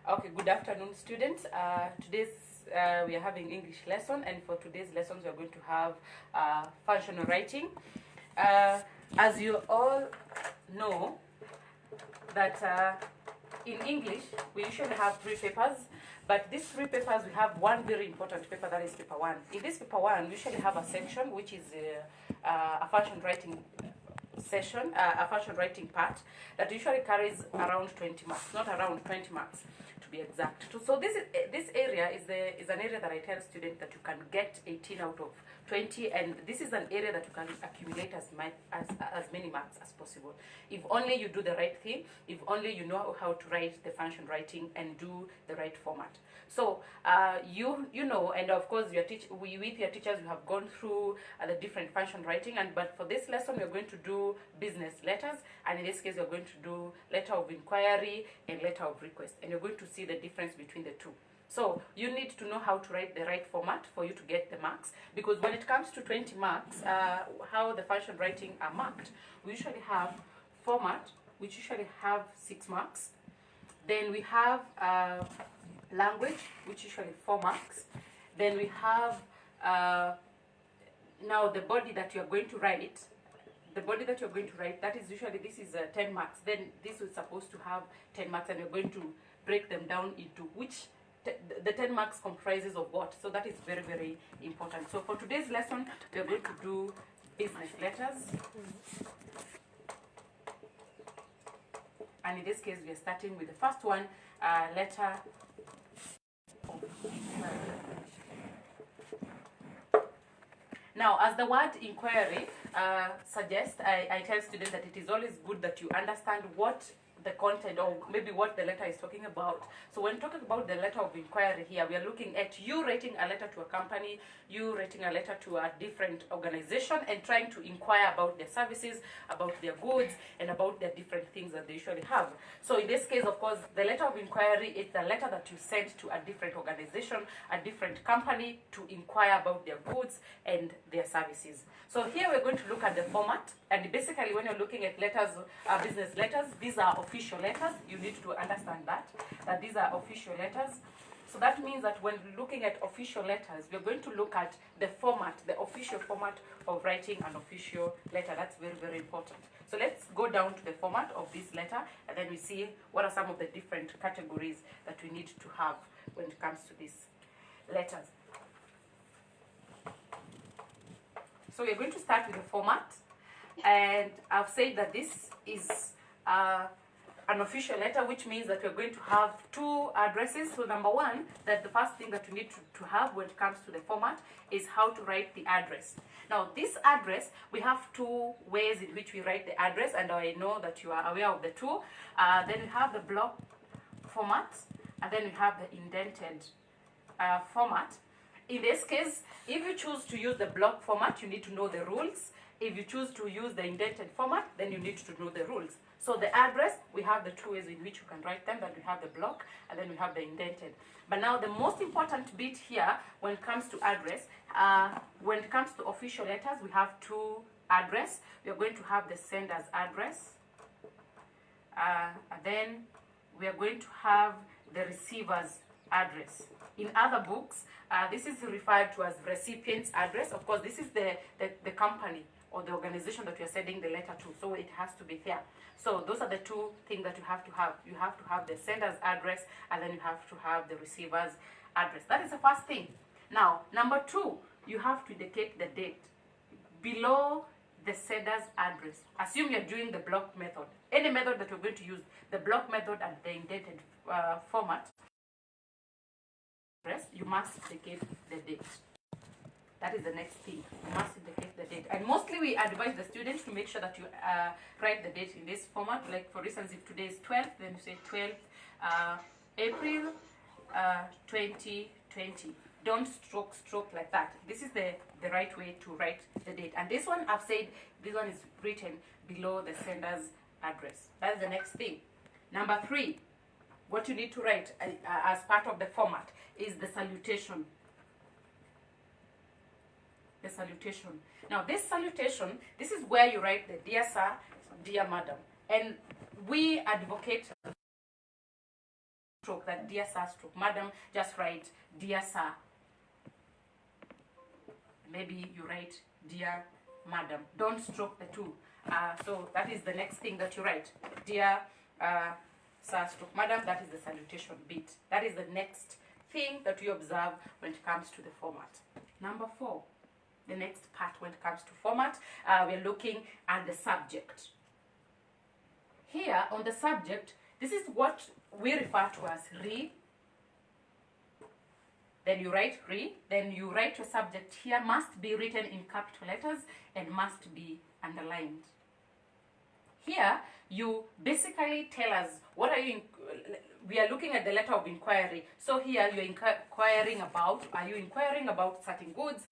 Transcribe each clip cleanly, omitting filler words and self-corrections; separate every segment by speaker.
Speaker 1: Okay, good afternoon, students. Today's we are having English lesson, and for today's lessons we are going to have functional writing. As you all know, that in English we usually have 3 papers, but these 3 papers we have one very important paper, that is paper 1. In this paper 1, we usually have a section which is a function writing session, a function writing part that usually carries around 20 marks, not around 20 marks to be exact. So this area is an area that I tell students that you can get 18 out of 20, and this is an area that you can accumulate as many marks as possible. If only you do the right thing, if only you know how to write the function writing and do the right format. So you know, and of course with your teachers you have gone through the different function writing, but for this lesson we're going to do business letters, and in this case we're going to do letter of inquiry and letter of request, and you're going to see the difference between the two. So you need to know how to write the right format for you to get the marks, because when it comes to 20 marks, how the function writing are marked, we usually have format, which usually have 6 marks. Then we have language, which usually 4 marks. Then we have now the body that you are going to write. The body that you're going to write, that is usually, this is 10 marks. Then this is supposed to have 10 marks, and you're going to break them down into which the 10 marks comprises of what. So that is very, very important. So for today's lesson, we are going to do business letters. And in this case, we are starting with the first one, letter of inquiry. Now, as the word inquiry suggests, I tell students that it is always good that you understand what the content, or maybe what the letter is talking about. So when talking about the letter of inquiry here, we are looking at you writing a letter to a company, you writing a letter to a different organization, and trying to inquire about their services, about their goods, and about the different things that they usually have. So in this case, of course, the letter of inquiry is the letter that you send to a different organization, a different company, to inquire about their goods and their services. So here we're going to look at the format, and basically when you're looking at letters, business letters, these are official letters. You need to understand that these are official letters. So that means that when looking at official letters, we're going to look at the format, the official format of writing an official letter. That's very, very important. So let's go down to the format of this letter, and then we see what are some of the different categories that we need to have when it comes to these letters. So we're going to start with the format, and I've said that this is an official letter, which means that we're going to have 2 addresses. So number 1, that the first thing that you need to have when it comes to the format is how to write the address. Now this address, we have 2 ways in which we write the address, and I know that you are aware of the 2. Then we have the block format, and then we have the indented format. In this case, if you choose to use the block format, you need to know the rules. If you choose to use the indented format, then you need to know the rules. So the address, we have the 2 ways in which you can write them. That we have the block, and then we have the indented. But now the most important bit here when it comes to address, when it comes to official letters, we have 2 address. We are going to have the sender's address, and then we are going to have the receiver's address. In other books, this is referred to as recipient's address. Of course, this is the company or the organization that you're sending the letter to, so it has to be there. So those are the 2 things that you have to have. You have to have the sender's address, and then you have to have the receiver's address. That is the first thing. Now, number 2, you have to indicate the date below the sender's address. Assume you're doing the block method. Any method that you're going to use, the block method and the indented format, you must indicate the date. That is the next thing. You must indicate the date. And mostly we advise the students to make sure that you write the date in this format. Like for instance, if today is 12th, then you say 12th April 2020. Don't stroke like that. This is the right way to write the date. And this one, I've said, this one is written below the sender's address. That's the next thing. Number 3, what you need to write as part of the format is the salutation. The salutation. Now this salutation, this is where you write the dear sir, dear madam. And we advocate stroke, that dear sir stroke madam, just write dear sir. Maybe you write dear madam. Don't stroke the two. So that is the next thing that you write. Dear sir stroke madam, that is the salutation bit. That is the next thing that you observe when it comes to the format. Number 4, the next part when it comes to format, we're looking at the subject. Here on the subject, this is what we refer to as re. Then you write re, then you write your subject here, must be written in capital letters and must be underlined. Here, you basically tell us what are you, we are looking at the letter of inquiry. So here you're inquiring about, are you inquiring about certain goods,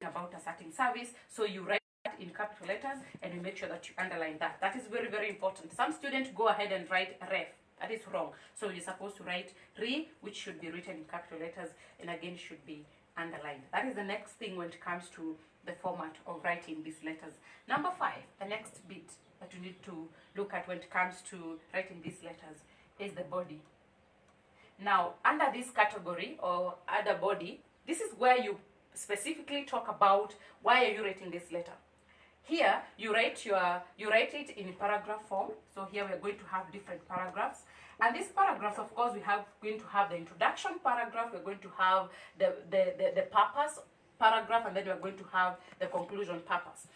Speaker 1: about a certain service? So you write that in capital letters and you make sure that you underline that. That is very, very important. Some students go ahead and write ref. That is wrong. So you're supposed to write re, which should be written in capital letters and again should be underlined. That is the next thing when it comes to the format of writing these letters. Number 5, the next bit that you need to look at when it comes to writing these letters is the body. Now, under this category or other body, this is where you specifically talk about why are you writing this letter. Here you write it in paragraph form. So here we are going to have different paragraphs, and these paragraphs, of course, we have going to have the introduction paragraph, we're going to have the purpose paragraph, and then we're going to have the conclusion purpose,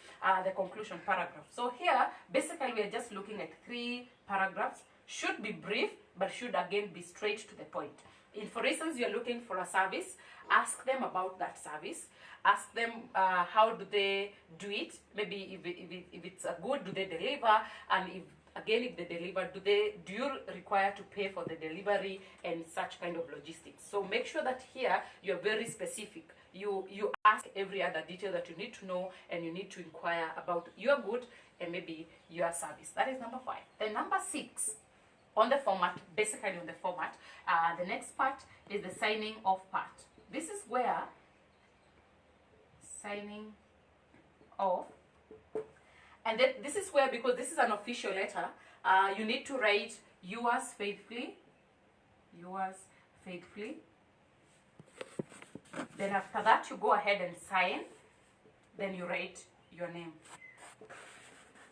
Speaker 1: the conclusion paragraph. So here basically we are just looking at 3 paragraphs. Should be brief, but should again be straight to the point. For instance, you're looking for a service, ask them about that service. Ask them how do they do it. Maybe if it's a good, do they deliver? And if they deliver, do you require to pay for the delivery and such kind of logistics? So make sure that here you're very specific. You ask every other detail that you need to know, and you need to inquire about your good and maybe your service. That is number 5. Then number 6 on the format, basically on the format, the next part is the signing off part. This is where signing off, and then this is where, because this is an official letter, you need to write yours faithfully, yours faithfully. Then after that you go ahead and sign, then you write your name.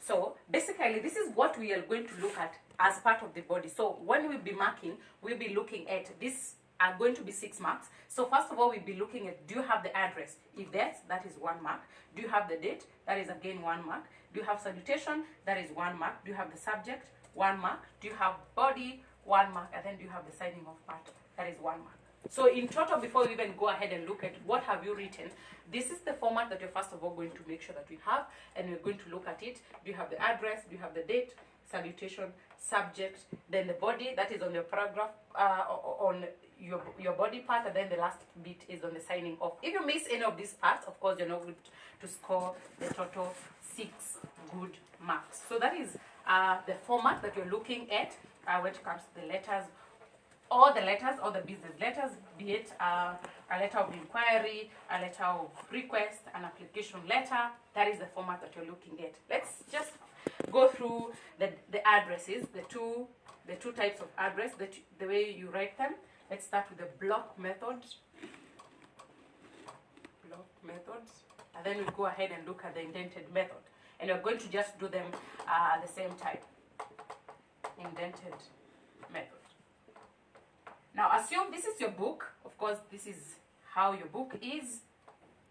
Speaker 1: So basically this is what we are going to look at as part of the body. So when we'll be marking, we'll be looking at this are going to be 6 marks. So first of all, we'll be looking at, do you have the address? If yes, that is 1 mark. Do you have the date? That is again 1 mark. Do you have salutation? That is 1 mark. Do you have the subject? 1 mark. Do you have body? 1 mark. And then do you have the signing off part? That is 1 mark. So in total, before we even go ahead and look at what have you written, this is the format that you're first of all going to make sure that we have, and we're going to look at it. Do you have the address? Do you have the date? Salutation, subject, then the body, that is on your paragraph, on your body part, and then the last bit is on the signing off. If you miss any of these parts, of course, you're not going to score the total 6 good marks. So that is the format that you're looking at when it comes to the letters, or the business letters, be it a letter of inquiry, a letter of request, an application letter. That is the format that you're looking at. Let's just go through the addresses, the two types of address, the way you write them. Let's start with the block methods. Block methods. And then we'll go ahead and look at the indented method. And we're going to just do them the same type. Indented method. Now assume this is your book. Of course, this is how your book is.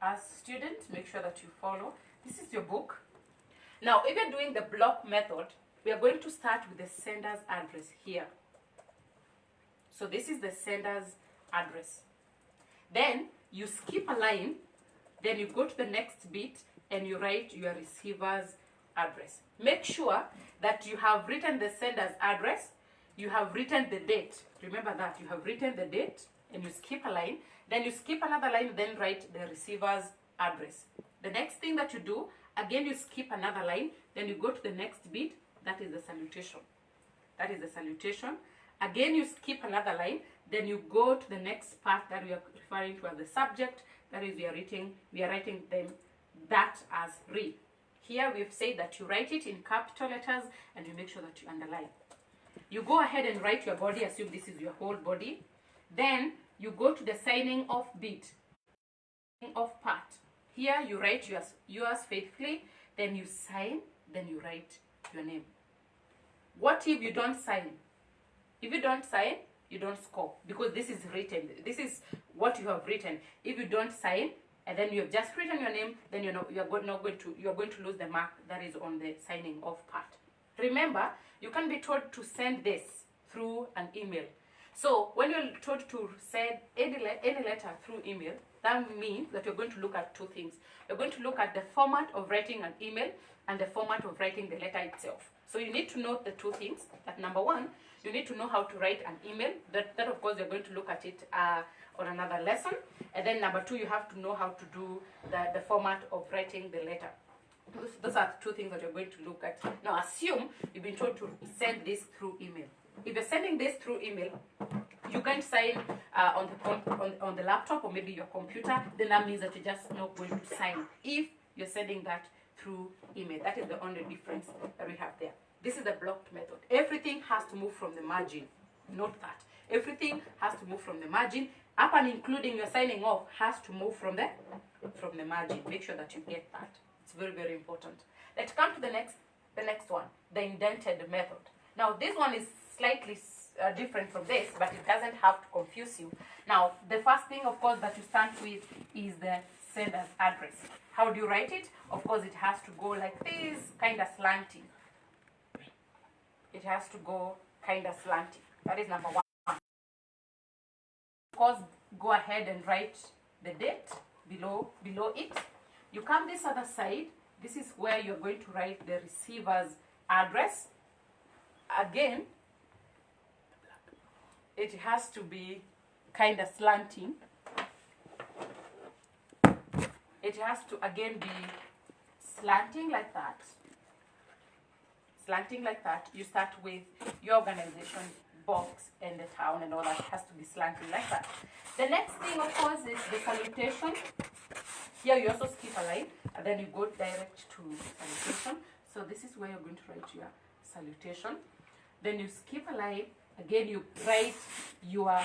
Speaker 1: As students, make sure that you follow. This is your book. Now, if you're doing the block method, we are going to start with the sender's address here. So this is the sender's address. Then you skip a line, then you go to the next bit and you write your receiver's address. Make sure that you have written the sender's address, you have written the date. Remember that you have written the date and you skip a line, then you skip another line, then write the receiver's address. The next thing that you do, again you skip another line, then you go to the next bit, that is the salutation. That is the salutation. Again you skip another line, then you go to the next part that we are referring to as the subject, that is we are writing them that as re. Here we've said that you write it in capital letters and you make sure that you underline. You go ahead and write your body, assume this is your whole body. Then you go to the signing off bit, off part. Here you write yours faithfully, then you sign, then you write your name. What if you don't sign? If you don't sign, you don't score, because this is written. This is what you have written. If you don't sign and then you have just written your name, then you're going to lose the mark that is on the signing off part. Remember, you can be told to send this through an email. So when you're told to send any letter through email, that means that you're going to look at two things. You're going to look at the format of writing an email and the format of writing the letter itself. So you need to note the two things. That number one, you need to know how to write an email. That of course you're going to look at it on another lesson. And then number two, you have to know how to do the format of writing the letter. Those are two things that you're going to look at. Now assume you've been told to send this through email. If you're sending this through email, you can sign on the laptop or maybe your computer. Then that means that you're just not going to sign if you're sending that through email. That is the only difference that we have there. This is the blocked method. Everything has to move from the margin. Note that. Everything has to move from the margin, up and including your signing off has to move from the margin. Make sure that you get that. It's very, very important. Let's come to the next one, the indented method. Now this one is slightly different from this, but it doesn't have to confuse you. Now the first thing, of course, that you start with is the sender's address. How do you write it? Of course, it has to go like this, kind of slanting. It has to go kind of slanting. That is number one. Of course, go ahead and write the date below it. You come this other side. This is where you're going to write the receiver's address. Again, it has to be kind of slanting. It has to again be slanting like that. Slanting like that. You start with your organization box and the town and all that. It has to be slanting like that. The next thing, of course, is the salutation. Here you also skip a line and then you go direct to salutation. So this is where you're going to write your salutation. Then you skip a line. Again, you write your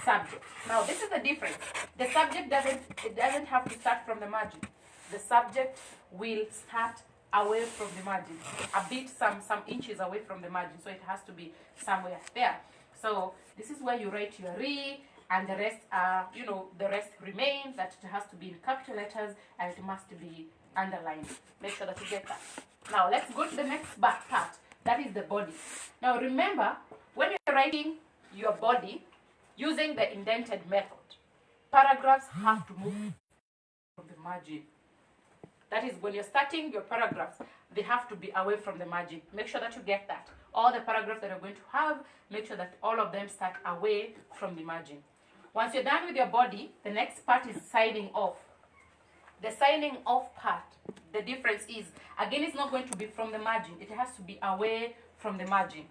Speaker 1: subject. Now this is the difference. The subject doesn't have to start from the margin. The subject will start away from the margin, a bit, some inches away from the margin. So it has to be somewhere there. So this is where you write your re, and the rest the rest remains. That it has to be in capital letters and it must be underlined. Make sure that you get that. Now let's go to the next back part. That is the body. Now remember, when you're writing your body using the indented method, paragraphs have to move from the margin. That is, when you're starting your paragraphs, they have to be away from the margin. Make sure that you get that. All the paragraphs that you're going to have, make sure that all of them start away from the margin. Once you're done with your body, the next part is signing off. The signing off part, the difference is, again, it's not going to be from the margin. It has to be away from the margin.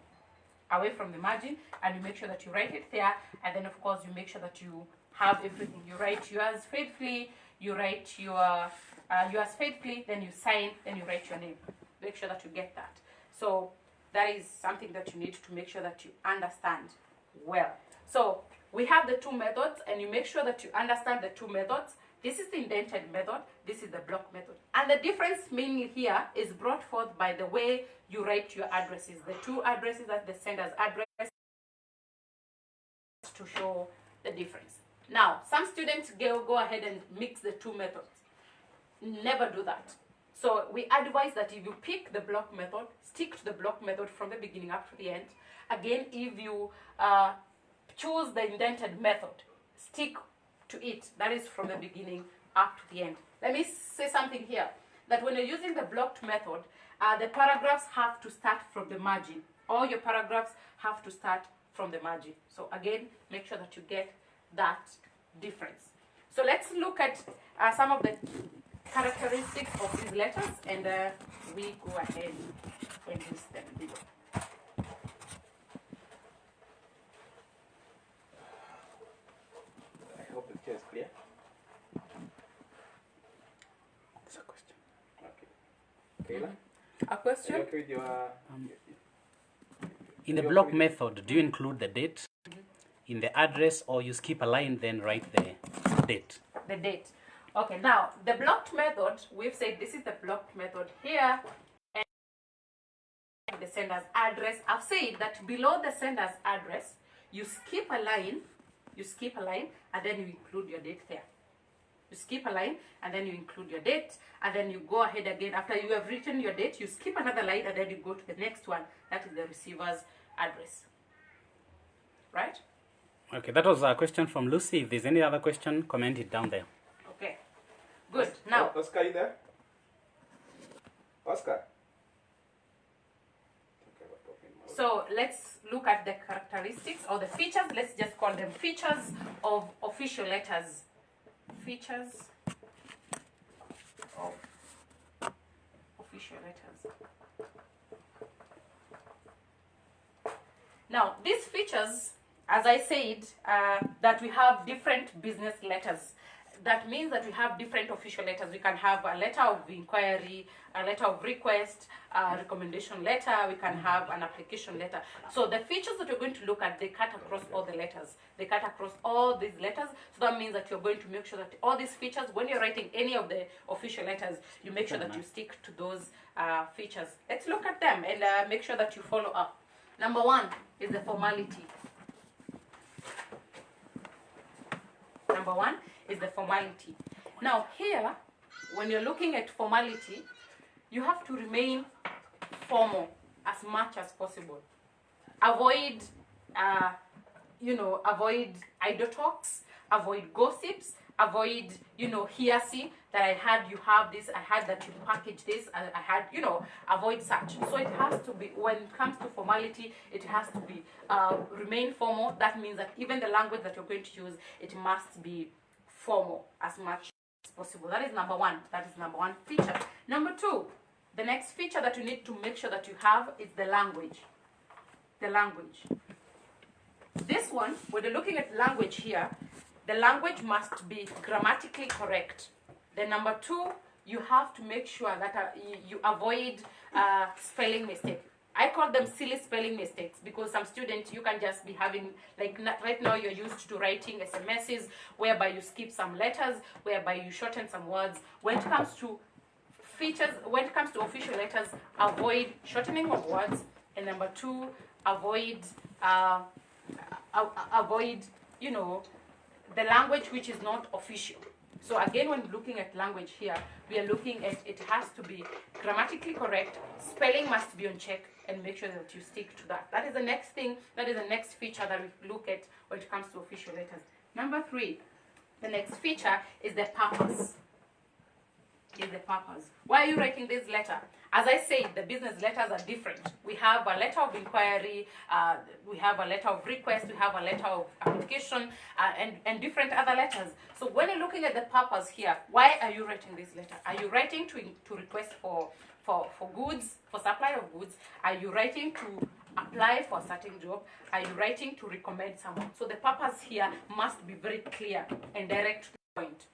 Speaker 1: Away from the margin, and you make sure that you write it there, and then of course you make sure that you have everything. You write yours faithfully, you write yours faithfully, then you sign, then you write your name. Make sure that you get that. So that is something that you need to make sure that you understand well. So we have the two methods, and you make sure that you understand the two methods. This is the indented method, this is the block method. And the difference mainly here is brought forth by the way you write your addresses. The two addresses, that's the sender's address, to show the difference. Now, some students go ahead and mix the two methods. Never do that. So we advise that if you pick the block method, stick to the block method from the beginning up to the end. Again, if you choose the indented method, stick to it. That is from the beginning up to the end. Let me say something here, that when you're using the blocked method, the paragraphs have to start from the margin. All your paragraphs have to start from the margin. So again, make sure that you get that difference. So let's look at some of the characteristics of these letters, and we go ahead and list them below.
Speaker 2: I hope the picture is clear.
Speaker 1: It's a question.
Speaker 2: Okay. Kayla?
Speaker 1: A question?
Speaker 2: Are you okay with your In the block method, do you include the date in the address, or you skip a line then write the date?
Speaker 1: The date. Okay, now the blocked method, we've said this is the blocked method here, and the sender's address. I've said that below the sender's address, you skip a line, and then you include your date there. You skip a line, and then you include your date, and then you go ahead again. After you have written your date, you skip another line, and then you go to the next one. That is the receiver's address. Right?
Speaker 2: Okay, that was a question from Lucy. If there's any other question, comment it down there.
Speaker 1: Okay, good. Now,
Speaker 3: Oscar, you there? Oscar.
Speaker 1: so let's look at the characteristics or the features. Let's just call them features of official letters. Features of official letters. Now, these features, as I said, that we have different business letters. That means that we have different official letters. We can have a letter of inquiry, a letter of request, a recommendation letter, we can have an application letter. So the features that we're going to look at, they cut across all the letters. They cut across all these letters. So that means that you're going to make sure that all these features, when you're writing any of the official letters, you make sure that you stick to those features. Let's look at them and make sure that you follow up. Number one is the formality. Number one is the formality. Now here, when you're looking at formality, you have to remain formal as much as possible. Avoid, avoid idle talks, avoid gossips, avoid, hearsay, that I had you have this, I had that you package this, I had, avoid such. So it has to be, when it comes to formality, it has to be, remain formal. That means that even the language that you're going to use, it must be formal as much as possible. That is number one. That is number one feature. Number two, the next feature that you need to make sure that you have is the language. The language. This one, when you're looking at language here, the language must be grammatically correct. Then number two, you have to make sure that you avoid spelling mistakes. I call them silly spelling mistakes because some students, you can just be having, like right now you're used to writing SMSs whereby you skip some letters, whereby you shorten some words. When it comes to features, when it comes to official letters, avoid shortening of words. And number two, avoid, the language which is not official. So again, when looking at language here, we are looking at it has to be grammatically correct, spelling must be on check, and make sure that you stick to that. That is the next thing, that is the next feature that we look at when it comes to official letters. Number three, the next feature is the purpose. Is the purpose. Why are you writing this letter? As I said, the business letters are different. We have a letter of inquiry, we have a letter of request, we have a letter of application, and different other letters. So when you're looking at the purpose here, why are you writing this letter? Are you writing to request for goods, for supply of goods? Are you writing to apply for a certain job? Are you writing to recommend someone? So the purpose here must be very clear and direct to the point.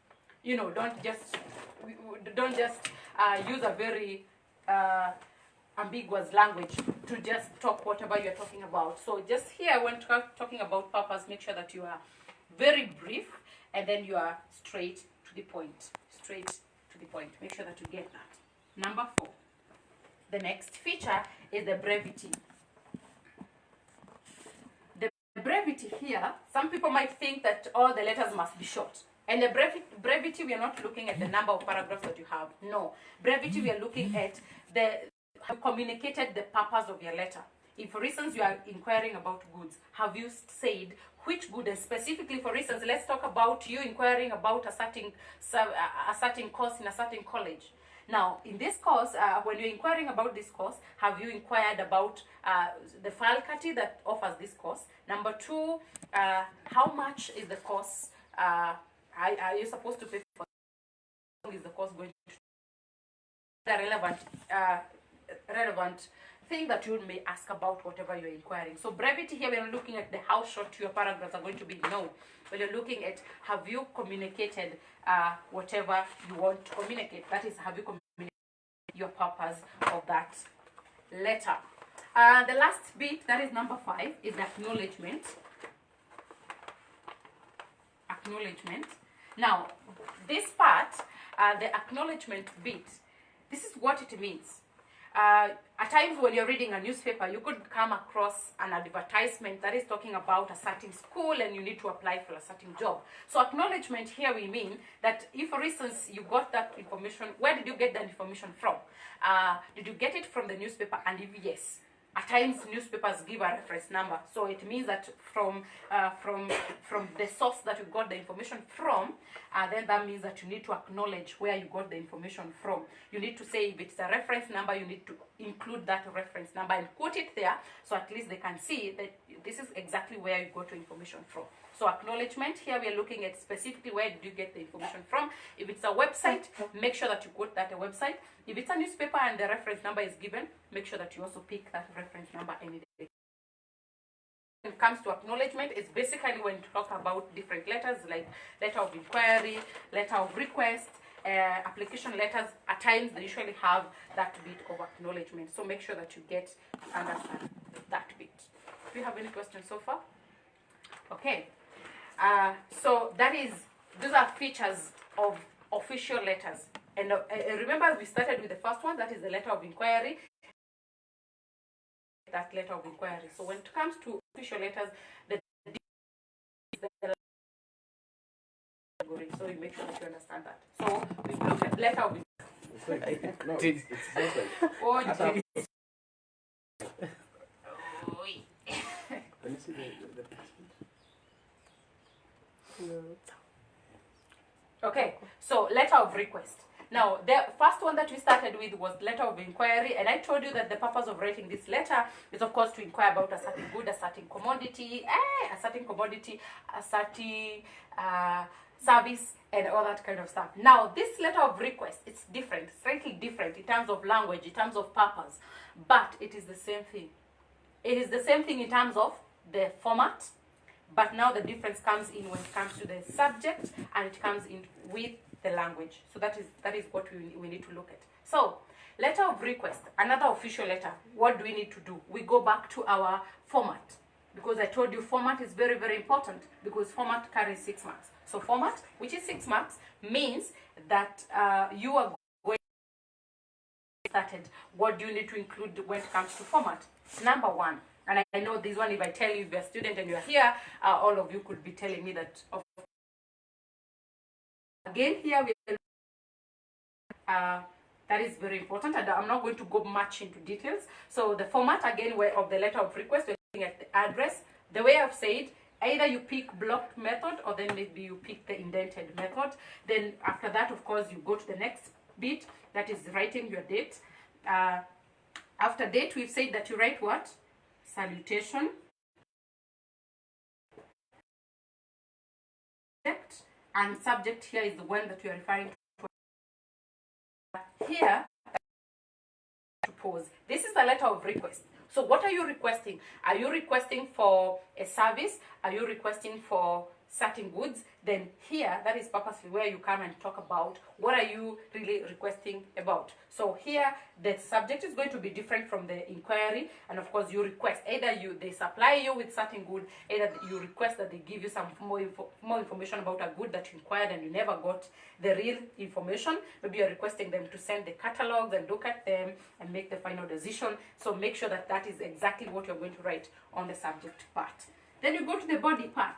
Speaker 1: Don't just use a very ambiguous language to just talk whatever you're talking about. So just here, when talking about purpose, make sure that you are very brief and then you are straight to the point. Straight to the point. Make sure that you get that. Number four. The next feature is the brevity. The brevity here, some people might think that all the letters must be short. And the brevity, we are not looking at the number of paragraphs that you have. No. Brevity, we are looking at have communicated the purpose of your letter. If, for instance, you are inquiring about goods, have you said which good? And specifically, for instance, let's talk about you inquiring about a certain course in a certain college. Now, in this course, when you're inquiring about this course, have you inquired about the faculty that offers this course? Number two, how much is the course? Are you supposed to pay for? How long is the course going to? The relevant thing that you may ask about whatever you're inquiring. So brevity here, we're looking at how short your paragraphs are going to be. No, but you're looking at have you communicated whatever you want to communicate. That is, have you communicated your purpose of that letter. The last bit, that is number 5, is acknowledgement. Acknowledgement. Now, this part, the acknowledgement bit, this is what it means. At times when you're reading a newspaper, you could come across an advertisement that is talking about a certain school and you need to apply for a certain job. So acknowledgement here we mean that if, for instance, you got that information, where did you get that information from? Did you get it from the newspaper? And if yes, at times newspapers give a reference number, so it means that from the source that you got the information from, then that means that you need to acknowledge where you got the information from. You need to say if it's a reference number, you need to include that reference number and put it there, so at least they can see that this is exactly where you got the information from. So acknowledgement, here we are looking at specifically where did you get the information from. If it's a website, make sure that you quote that a website. If it's a newspaper and the reference number is given, make sure that you also pick that reference number any day. When it comes to acknowledgement, it's basically when you talk about different letters like letter of inquiry, letter of request, application letters. At times they usually have that bit of acknowledgement. So make sure that you get to understand that bit. Do you have any questions so far? Okay. So those are features of official letters. And remember we started with the first one, that is the letter of inquiry. That letter of inquiry. So when it comes to official letters, the category. So you make sure that you understand that. So we look at letter of inquiry.
Speaker 3: No, it's just like.
Speaker 1: Oh,
Speaker 3: Can
Speaker 1: geez.
Speaker 3: you see the picture?
Speaker 1: Okay, so letter of request. Now, the first one that we started with was letter of inquiry, and I told you that the purpose of writing this letter is, of course, to inquire about a certain good, a certain commodity, a certain service, and all that kind of stuff. Now, this letter of request, it's different, slightly different in terms of language, in terms of purpose, but it is the same thing. It is the same thing in terms of the format, but now the difference comes in when it comes to the subject, and it comes in with the language. So that is what we need to look at. So, letter of request, another official letter. What do we need to do? We go back to our format, because I told you format is very, very important, because format carries 6 marks. So format, which is 6 marks, means that you are going to started. What do you need to include when it comes to format? Number 1. And I know this one, if I tell you, if you're a student and you're here, all of you could be telling me that. Again, here we that is very important, and I'm not going to go much into details. So the format, again, of the letter of request, we're looking at the address. The way I've said, either you pick blocked method, or then maybe you pick the indented method. Then after that, of course, you go to the next bit, that is writing your date. After date, we've said that you write what? Salutation, and subject here is the one that we are referring to. Here, to pause. This is the letter of request. So what are you requesting? Are you requesting for a service? Are you requesting for certain goods? Then here, that is purposely where you come and talk about what are you really requesting about. So here, the subject is going to be different from the inquiry, and of course you request, either they supply you with certain good, either you request that they give you some more information about a good that you inquired and you never got the real information. Maybe you're requesting them to send the catalogs and look at them and make the final decision. So make sure that that is exactly what you're going to write on the subject part. Then you go to the body part.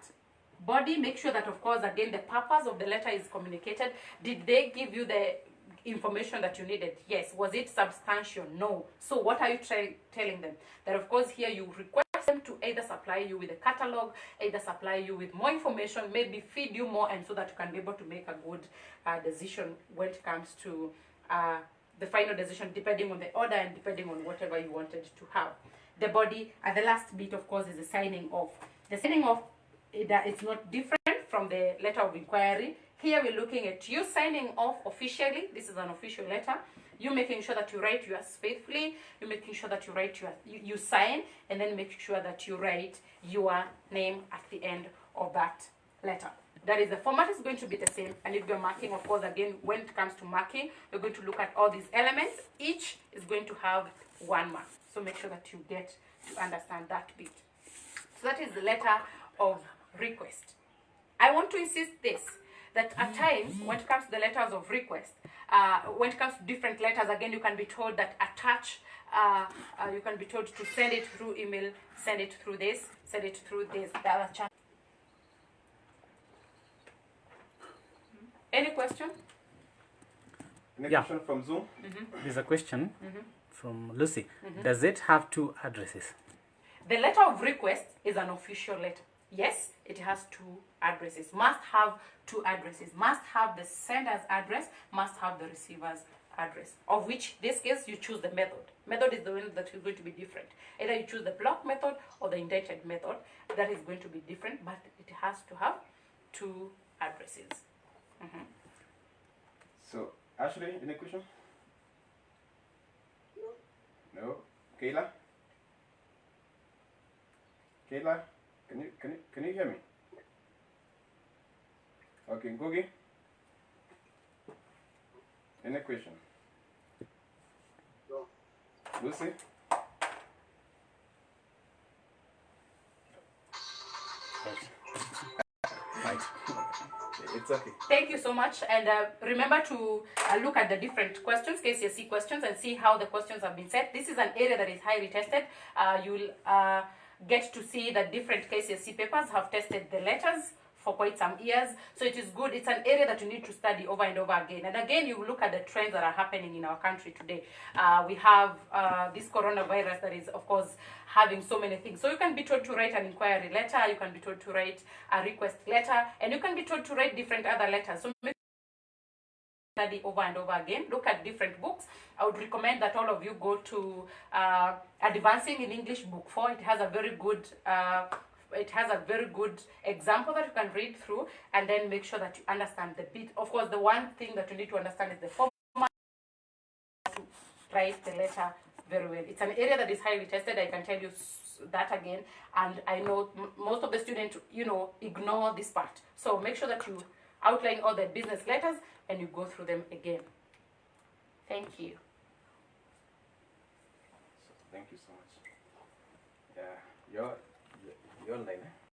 Speaker 1: Body, make sure that, of course, again, the purpose of the letter is communicated. Did they give you the information that you needed? Yes. Was it substantial? No. So what are you telling them? That, of course, here you request them to either supply you with a catalog, either supply you with more information, maybe feed you more, and so that you can be able to make a good decision when it comes to the final decision, depending on the order and depending on whatever you wanted to have. The body, and the last bit, of course, is the signing off. The signing off, it's not different from the letter of inquiry. Here we're looking at you signing off officially. This is an official letter. You making sure that you write yours faithfully. You making sure that you write you sign, and then make sure that you write your name at the end of that letter. That is, the format is going to be the same. And if you're marking, of course, again, when it comes to marking, you're going to look at all these elements. Each is going to have 1 mark. So make sure that you get to understand that bit. So that is the letter of request. I want to insist this, that at times when it comes to the letters of request, when it comes to different letters, again, you can be told that attach, you can be told to send it through email, send it through this, send it through this, the other channel. Any question?
Speaker 3: Any
Speaker 2: Yeah.
Speaker 3: question from Zoom?
Speaker 2: There's a question from Lucy. Does it have 2 addresses?
Speaker 1: The letter of request is an official letter. Yes, it has 2 addresses. Must have 2 addresses. Must have the sender's address, must have the receiver's address. Of which, this case, you choose the method. Method is the one that is going to be different. Either you choose the block method or the indented method. That is going to be different, but it has to have 2 addresses.
Speaker 3: So, Ashley, any question? No. Kayla? Kayla, can you hear me? Okay, Gogi. Any question? No. Lucy?
Speaker 2: Right.
Speaker 3: It's okay.
Speaker 1: Thank you so much, and remember to look at the different questions, KCSE questions, and see how the questions have been set. This is an area that is highly tested. You'll get to see that different KCSE papers have tested the letters for quite some years, so it is good. It's an area that you need to study over and over again. And again, you look at the trends that are happening in our country today. We have this coronavirus that is, of course, having so many things. So you can be told to write an inquiry letter, you can be told to write a request letter, and you can be told to write different other letters. So make study over and over again. Look at different books. I would recommend that all of you go to Advancing in English Book 4. It has a very good example that you can read through, and then make sure that you understand the bit. Of course, the one thing that you need to understand is the format to write the letter very well. It's an area that is highly tested. I can tell you that again, and I know most of the students, ignore this part. So make sure that you outline all the business letters and you go through them again. Thank you.
Speaker 3: Thank you so much. Yeah, you're online.